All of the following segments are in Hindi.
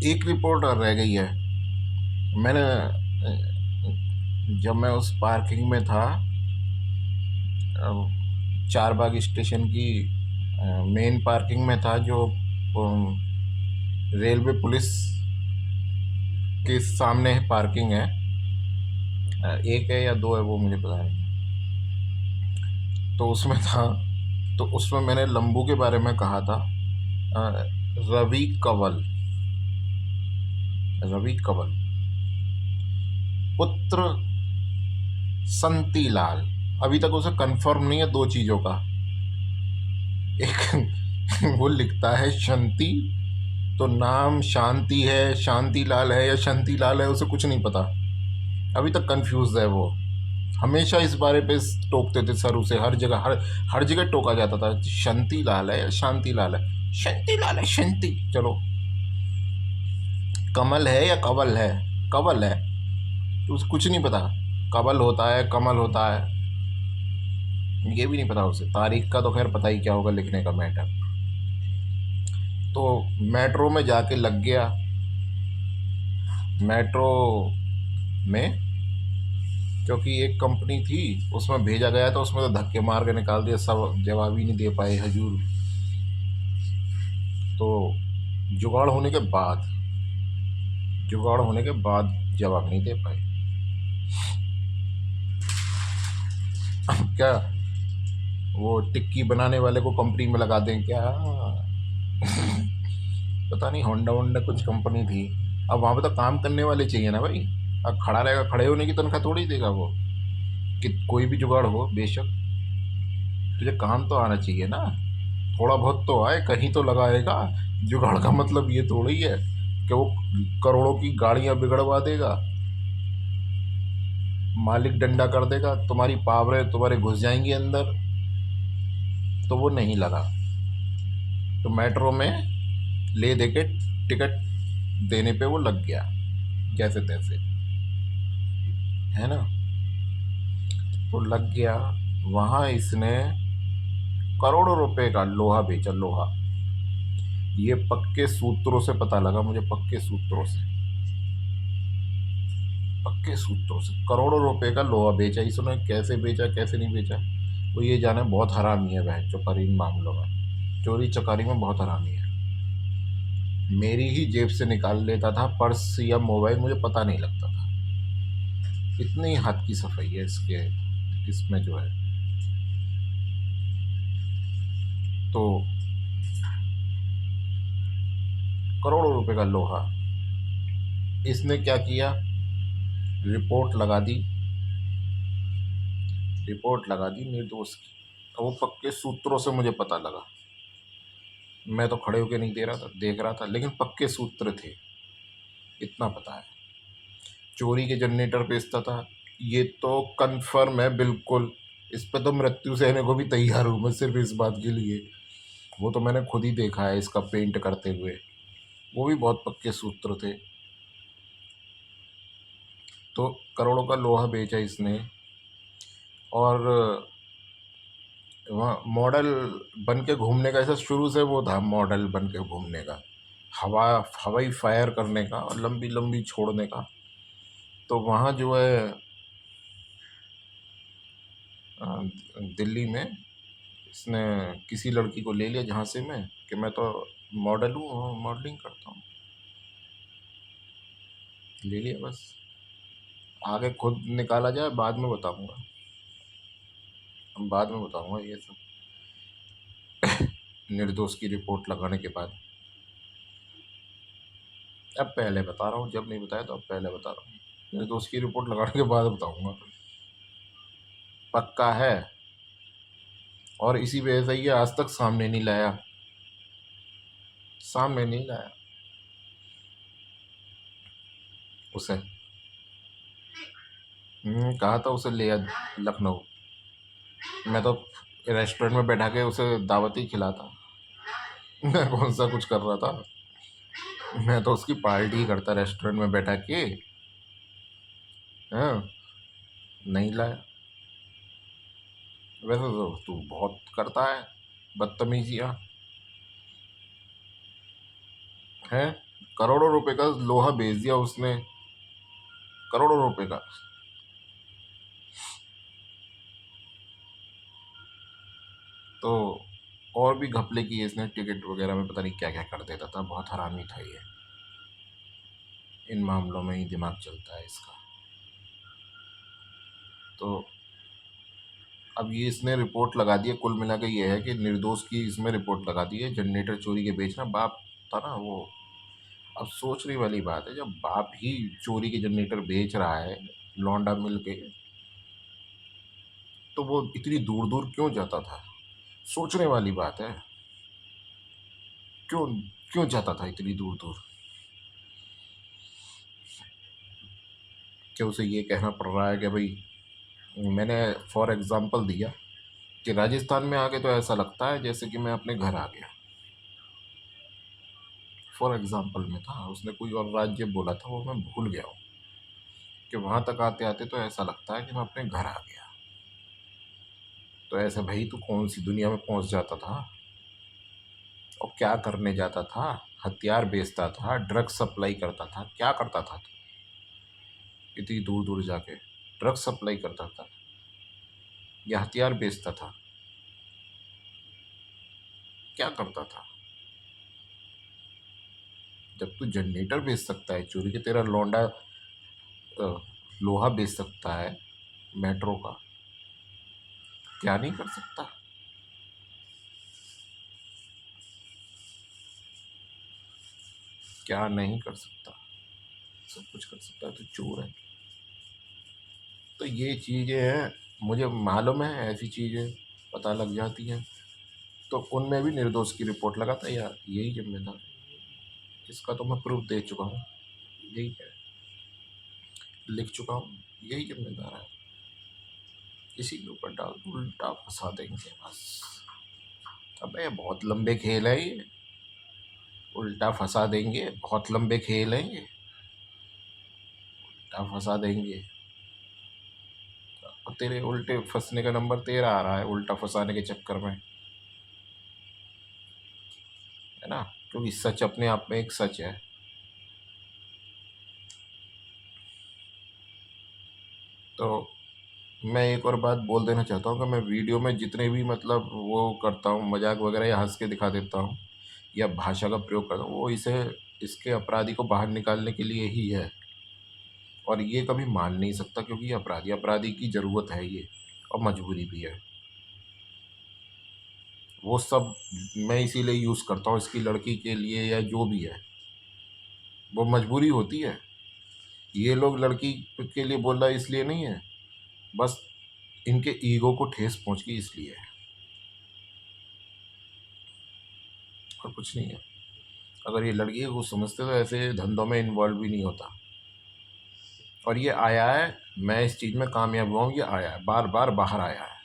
एक रिपोर्ट और रह गई है। मैंने जब मैं उस पार्किंग में था, चारबाग स्टेशन की मेन पार्किंग में था, जो रेलवे पुलिस के सामने पार्किंग है। एक है या दो है वो मुझे पता नहीं। तो उसमें था। तो उसमें मैंने लंबू के बारे में कहा था। अ, रवि कंवल। रवि कंवल पुत्र संतीलाल। अभी तक उसे कंफर्म नहीं है दो चीज़ों का। एक वो लिखता है शंति, तो नाम शांति है, शांतिलाल है या शंतिलाल है, उसे कुछ नहीं पता। अभी तक कंफ्यूज है वो। हमेशा इस बारे पे टोकते थे सर उसे, हर जगह, हर जगह टोका जाता था, शांतिलाल है या शांतिलाल है। शांतिलाल है, शांति। चलो, कमल है या कवल है? कवल है। तो उसे कुछ नहीं पता। कवल होता है, कमल होता है, ये भी नहीं पता उसे। तारीख का तो खैर पता ही क्या होगा, लिखने का मैटर। तो मेट्रो में जाके लग गया। मेट्रो में, क्योंकि एक कंपनी थी उसमें भेजा गया था, उसमें तो धक्के मार के निकाल दिया, सब जवाब ही नहीं दे पाए हजूर। तो जुगाड़ होने के बाद, जुगाड़ होने के बाद जवाब नहीं दे पाए। क्या वो टिक्की बनाने वाले को कंपनी में लगा दें क्या? पता नहीं, होंडा होंडा कुछ कंपनी थी। अब वहाँ पे तो काम करने वाले चाहिए ना भाई। अब खड़ा रहेगा, खड़े होने की तनख्वाह थोड़ी देगा वो। कि कोई भी जुगाड़ हो बेशक, तुझे काम तो आना चाहिए ना। थोड़ा बहुत तो आए, कहीं तो लगाएगा। जुगाड़ का मतलब ये थोड़ी है कि वो करोड़ों की गाड़ियां बिगड़वा देगा, मालिक डंडा कर देगा, तुम्हारी पावरें तुम्हारे घुस जाएंगी अंदर। तो वो नहीं लगा। तो मेट्रो में ले दे के टिकट देने पे वो लग गया, जैसे तैसे, है ना। तो लग गया। वहाँ इसने करोड़ों रुपए का लोहा बेचा, लोहा। ये पक्के सूत्रों से पता लगा मुझे, पक्के सूत्रों से, पक्के सूत्रों से करोड़ों रुपए का लोहा बेचा इसने। कैसे बेचा, कैसे नहीं बेचा, वो ये जाने। बहुत हरामी है वह चौकारी इन मामलों में, चोरी चकारी में बहुत हरामी है। मेरी ही जेब से निकाल लेता था पर्स या मोबाइल, मुझे पता नहीं लगता था। इतनी हद की सफाई है इसके, इसमें जो है। तो करोड़ों रुपए का लोहा, इसने क्या किया, रिपोर्ट लगा दी। रिपोर्ट लगा दी निर्दोष की। तो वो पक्के सूत्रों से मुझे पता लगा। मैं तो खड़े होके नहीं दे रहा था, देख रहा था, लेकिन पक्के सूत्र थे, इतना पता है। चोरी के जनरेटर बेचता था, ये तो कन्फर्म है बिल्कुल। इस पे तो मृत्यु सहने को भी तैयार हूँ मैं, सिर्फ इस बात के लिए। वो तो मैंने खुद ही देखा है इसका पेंट करते हुए। वो भी बहुत पक्के सूत्र थे। तो करोड़ों का लोहा बेचा इसने। और वहाँ मॉडल बन के घूमने का, ऐसा शुरू से वो था, मॉडल बन के घूमने का, हवा, हवाई फायर करने का और लंबी लंबी छोड़ने का। तो वहाँ जो है, अ, दिल्ली में इसने किसी लड़की को ले लिया झांसे में, कि मैं तो मॉडल हूँ और मॉडलिंग करता हूँ। ले लिया बस। आगे खुद निकाला जाए बाद में बताऊँगा, बाद में बताऊँगा ये सब, निर्दोष की रिपोर्ट लगाने के बाद। अब पहले बता रहा हूँ, जब नहीं बताया तो अब पहले बता रहा हूँ। निर्दोष की रिपोर्ट लगाने के बाद बताऊँगा। पक्का है। और इसी वजह से ये आज तक सामने नहीं लाया, सामने नहीं लाया उसे। कहा था उसे ले आ लखनऊ। मैं तो रेस्टोरेंट में बैठा के उसे दावत ही खिलाता। मैं कौन सा कुछ कर रहा था, मैं तो उसकी पार्टी करता रेस्टोरेंट में बैठा के। हाँ, नहीं लाया। वैसे तो तू बहुत करता है बदतमीजियाँ, हैं। करोड़ों रुपए का लोहा बेच दिया उसने, करोड़ों रुपए का। तो और भी घपले किए इसने, टिकट वगैरह में पता नहीं क्या क्या कर देता था, बहुत हरामी था ये। इन मामलों में ही दिमाग चलता है इसका। तो अब ये इसने रिपोर्ट लगा दी है, कुल मिला के ये है कि निर्दोष की इसमें रिपोर्ट लगा दी है। जनरेटर चोरी के बेचना, बाप था ना वो। अब सोचने वाली बात है, जब बाप ही चोरी के जनरेटर बेच रहा है लौंडा मिल के, तो वो इतनी दूर दूर क्यों जाता था? सोचने वाली बात है, क्यों क्यों जाता था इतनी दूर दूर? क्या उसे ये कहना पड़ रहा है कि भाई, मैंने फॉर एग्जांपल दिया कि राजस्थान में आके तो ऐसा लगता है जैसे कि मैं अपने घर आ गया। फॉर एग्जांपल में था, उसने कोई और राज्य बोला था, वो मैं भूल गया हूँ। कि वहाँ तक आते आते तो ऐसा लगता है कि मैं अपने घर आ गया। तो ऐसे भाई तू कौन सी दुनिया में पहुँच जाता था और क्या करने जाता था? हथियार बेचता था, ड्रग्स सप्लाई करता था, क्या करता था तू इतनी दूर दूर जाके? ड्रग्स सप्लाई करता था या हथियार बेचता था? क्या करता था? जब तू जनरेटर बेच सकता है चोरी के, तेरा लौंडा लोहा बेच सकता है मेट्रो का, क्या नहीं कर सकता? क्या नहीं कर सकता? सब कुछ कर सकता है, तो चोर है। तो ये चीज़ें हैं, मुझे मालूम है ऐसी चीज़ें पता लग जाती हैं, तो उनमें भी निर्दोष की रिपोर्ट लगाता है यार, यही जिम्मेदार है। इसका तो मैं प्रूफ दे चुका हूँ, यही है, लिख चुका हूँ, यही जिम्मेदार है। इसी के ऊपर डाल दो, उल्टा फंसा देंगे बस। अबे बहुत लंबे खेल है ये, उल्टा फंसा देंगे, बहुत लंबे खेल हैं ये, उल्टा फंसा देंगे। और तेरे उल्टे फंसने का नंबर तेरा आ रहा है, उल्टा फंसाने के चक्कर में, है ना? क्योंकि सच अपने आप में एक सच है। तो मैं एक और बात बोल देना चाहता हूँ कि मैं वीडियो में जितने भी मतलब वो करता हूँ, मजाक वगैरह या हंस के दिखा देता हूँ या भाषा का प्रयोग करता हूँ, वो इसे इसके अपराधी को बाहर निकालने के लिए ही है। और ये कभी मान नहीं सकता, क्योंकि ये अपराधी अपराधी की ज़रूरत है ये, और मजबूरी भी है। वो सब मैं इसीलिए यूज़ करता हूँ, इसकी लड़की के लिए या जो भी है, वो मजबूरी होती है। ये लोग लड़की के लिए बोल रहा है इसलिए नहीं है, बस इनके ईगो को ठेस पहुँच गई इसलिए है, और कुछ नहीं है। अगर ये लड़की को समझते तो ऐसे धंधों में इन्वॉल्व भी नहीं होता। और ये आया है, मैं इस चीज़ में कामयाब हुआ हूँ, ये आया है, बार बार बाहर आया है,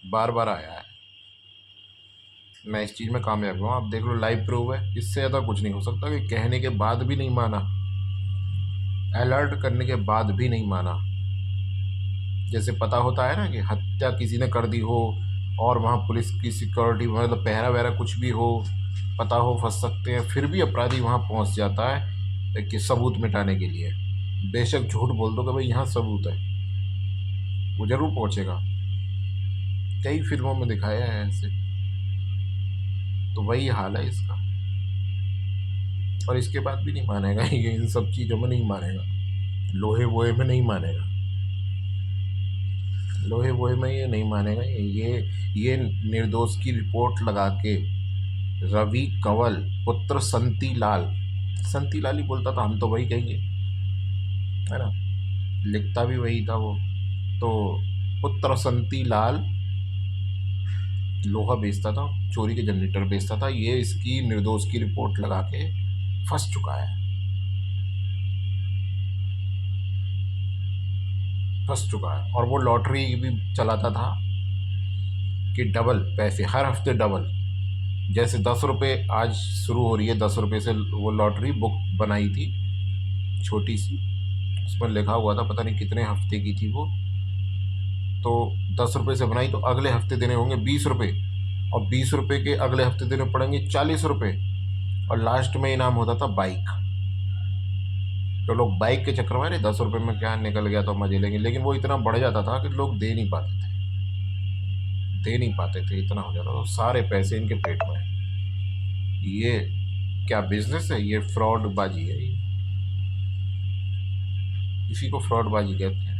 बार बार आया है, मैं इस चीज़ में कामयाब हुआ हूँ। आप देख लो, लाइव प्रूफ है। इससे ज़्यादा कुछ नहीं हो सकता कि कहने के बाद भी नहीं माना, अलर्ट करने के बाद भी नहीं माना। जैसे पता होता है ना कि हत्या किसी ने कर दी हो और वहाँ पुलिस की सिक्योरिटी मतलब पहरा वहरा कुछ भी हो, पता हो फंस सकते हैं, फिर भी अपराधी वहाँ पहुँच जाता है कि सबूत मिटाने के लिए। बेशक झूठ बोल दो कि भाई यहाँ सबूत है, वो ज़रूर पहुँचेगा। कई फिल्मों में दिखाया है ऐसे। तो वही हाल है इसका, और इसके बाद भी नहीं मानेगा ये, इन सब चीज़ों में नहीं मानेगा, लोहे वोहे में नहीं मानेगा, लोहे वोहे में ये नहीं मानेगा। ये निर्दोष की रिपोर्ट लगा के रवि कंवल पुत्र संती लाल ही बोलता था, हम तो वही कहेंगे, है ना? लिखता भी वही था वो। तो पुत्र संती लाल लोहा बेचता था, चोरी के जनरेटर बेचता था, ये इसकी निर्दोष की रिपोर्ट लगा के फंस चुका है, फंस चुका है। और वो लॉटरी भी चलाता था कि डबल पैसे हर हफ्ते डबल। जैसे 10 रुपये आज शुरू हो रही है, 10 रुपये से वो लॉटरी बुक बनाई थी छोटी सी, उसमें लिखा हुआ था पता नहीं कितने हफ्ते की थी वो। तो 10 रुपये से बनाई, तो अगले हफ्ते देने होंगे 20 रुपये, और 20 रुपये के अगले हफ्ते देने पड़ेंगे 40 रुपये, और लास्ट में इनाम होता था बाइक। तो लोग बाइक के चक्कर में, अरे 10 रुपये में क्या निकल गया तो मजे लेंगे, लेकिन वो इतना बढ़ जाता था कि लोग दे नहीं पाते थे, इतना हो जाता था, तो सारे पैसे इनके पेट में। ये क्या बिजनेस है? ये फ्रॉड बाजी है, ये इसी को फ्रॉड बाजी कहते हैं।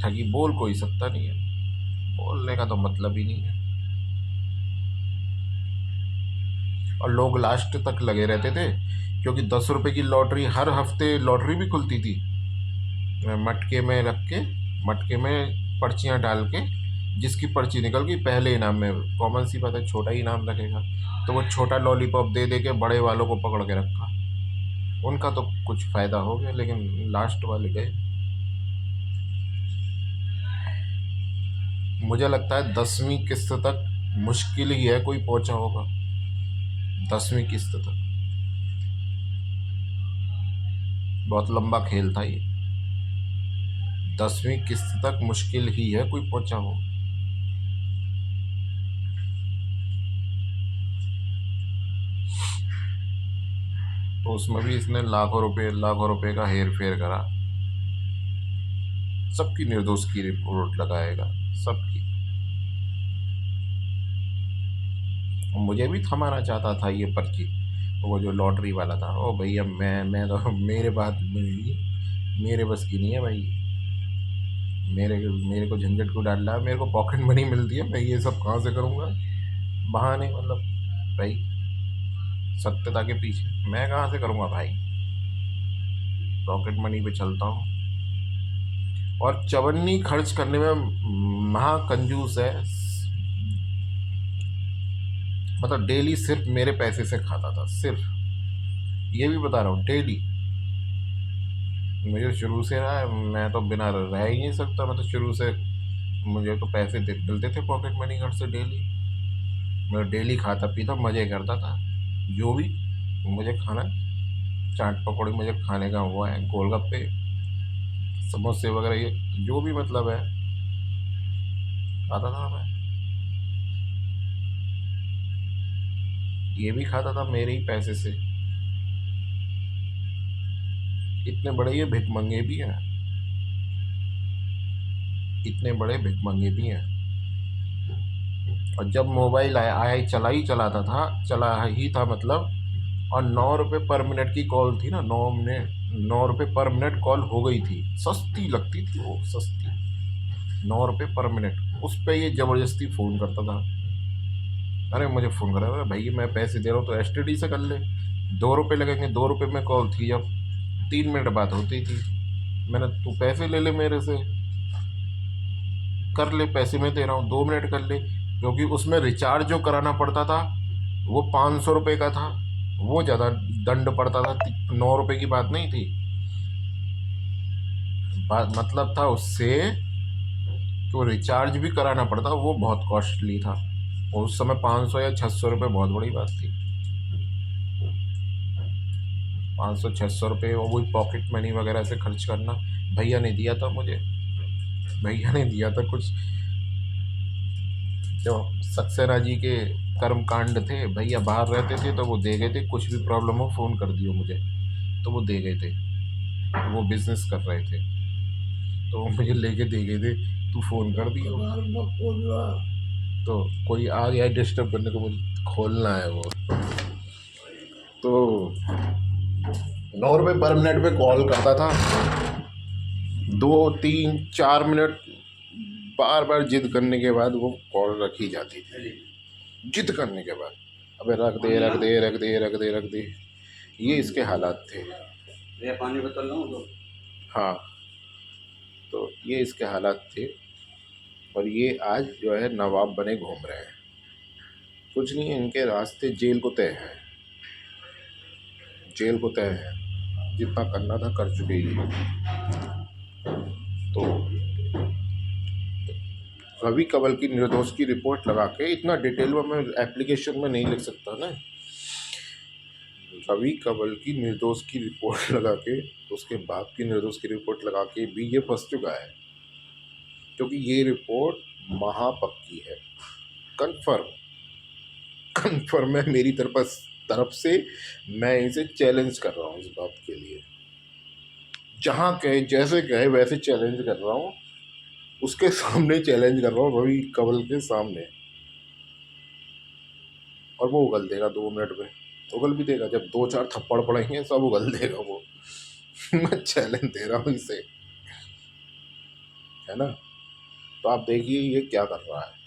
ठगी बोल कोई सकता नहीं है, बोलने का तो मतलब ही नहीं है। और लोग लास्ट तक लगे रहते थे, क्योंकि 10 रुपए की लॉटरी, हर हफ्ते लॉटरी भी खुलती थी। मटके में रख के, मटके में पर्चियां डाल के, जिसकी पर्ची निकल गई पहले इनाम में, कॉमन सी बात है, छोटा ही इनाम रखेगा, तो वो छोटा लॉलीपॉप दे दे के बड़े वालों को पकड़ के रखा। उनका तो कुछ फ़ायदा हो गया, लेकिन लास्ट वाले गए। मुझे लगता है 10वीं किस्त तक मुश्किल ही है कोई पहुंचा होगा, 10वीं किस्त तक। बहुत लंबा खेल था ये, 10वीं किस्त तक मुश्किल ही है कोई पहुंचा हो। तो उसमें भी इसने लाखों रुपए का हेर फेर करा। सबकी निर्दोष की रिपोर्ट लगाएगा, सबकी। मुझे भी थमाना चाहता था ये पर्ची, वो जो लॉटरी वाला था। ओ भैया, मैं तो मेरे बात मेरे बस की नहीं है भाई। मेरे मेरे को झंझट क्यों डाल रहा है? मेरे को पॉकेट मनी मिलती है, मैं ये सब कहाँ से करूँगा? बहाने मतलब भाई, सत्यता के पीछे मैं कहाँ से करूँगा भाई? पॉकेट मनी पे चलता हूँ। और चवन्नी खर्च करने में महा कंजूस है। मतलब डेली सिर्फ मेरे पैसे से खाता था, सिर्फ, ये भी बता रहा हूँ, डेली। मुझे शुरू से रहा है, मैं तो बिना रह ही नहीं सकता। मैं तो शुरू से, मुझे तो पैसे मिलते थे पॉकेट मनी घर से डेली। मैं डेली खाता पीता मज़े करता था, जो भी मुझे खाना, चाट पकौड़ी मुझे खाने का हुआ है, गोलगप्पे, समोसे वगैरह, ये जो भी मतलब है, खाता था मैं। ये भी खाता था मेरे ही पैसे से। इतने बड़े ये भिखमंगे भी हैं, इतने बड़े भिखमंगे भी हैं। और जब मोबाइल आया ही, चला ही था मतलब। और 9 रुपये पर मिनट की कॉल थी ना, 9 मिनट, 9 रुपये पर मिनट कॉल हो गई थी, सस्ती लगती थी वो, सस्ती। 9 रुपये पर मिनट, उस पर ये ज़बरदस्ती फ़ोन करता था। अरे मुझे फ़ोन करा, अरे भैया मैं पैसे दे रहा हूँ तो STD से कर ले, 2 रुपये लगेंगे। 2 रुपये में कॉल थी, जब 3 मिनट बात होती थी। मैंने, तू पैसे ले ले मेरे से, कर ले, पैसे मैं दे रहा हूँ, 2 मिनट कर ले। क्योंकि उसमें रिचार्ज जो कराना पड़ता था वो 500 रुपये का था, वो ज़्यादा दंड पड़ता था, 9 रुपये की बात नहीं थी। बात मतलब था उससे, तो रिचार्ज भी कराना पड़ता, वो बहुत कॉस्टली था। और उस समय 500 या 600 रुपये बहुत बड़ी बात थी। 500 600 रुपये, और वही पॉकेट मनी वगैरह से खर्च करना। भैया ने दिया था मुझे, भैया ने दिया था कुछ, जो सक्सेना जी के कर्म कांड थे, भैया बाहर रहते थे तो वो दे गए थे, कुछ भी प्रॉब्लम हो फ़ोन कर दियो मुझे, तो वो दे गए थे। वो बिजनेस कर रहे थे, तो वो मुझे लेके दे गए थे, तू फ़ोन कर दियो। तो कोई आ गया डिस्टर्ब करने को, मुझे खोलना है वो। तो 9 रुपये पर मिनट पे कॉल करता था, 2 3 4 मिनट बार बार जिद करने के बाद वो कॉल रखी जाती थी। जिद करने के बाद, अबे रख दे रख दे रख दे रख दे रख दे, ये इसके हालात थे। ये पानी बोतल लो तो, हाँ, तो ये इसके हालात थे। और ये आज जो है नवाब बने घूम रहे हैं। कुछ नहीं, इनके रास्ते जेल को तय है, जेल को तय है। जितना करना था कर चुके ही हैं। तो रवि कंवल की निर्दोष की रिपोर्ट लगा के, इतना डिटेल में मैं एप्लीकेशन में नहीं लिख सकता ना। रवि कंवल की निर्दोष की रिपोर्ट लगा के, उसके बाप की निर्दोष की रिपोर्ट लगा के भी ये फंस चुका है, क्योंकि ये रिपोर्ट महापक्की है, कन्फर्म, कन्फर्म है मेरी तरफ। तरफ से मैं इसे चैलेंज कर रहा हूँ इस बात के लिए। जहाँ कहे जैसे कहे वैसे चैलेंज कर रहा हूँ, उसके सामने चैलेंज कर रहा हूँ, रवि कंवल के सामने। और वो उगल देगा 2 मिनट में, उगल भी देगा। जब 2-4 थप्पड़ पड़ेंगे सब उगल देगा वो। मैं चैलेंज दे रहा हूँ इसे, है ना। तो आप देखिए ये क्या कर रहा है।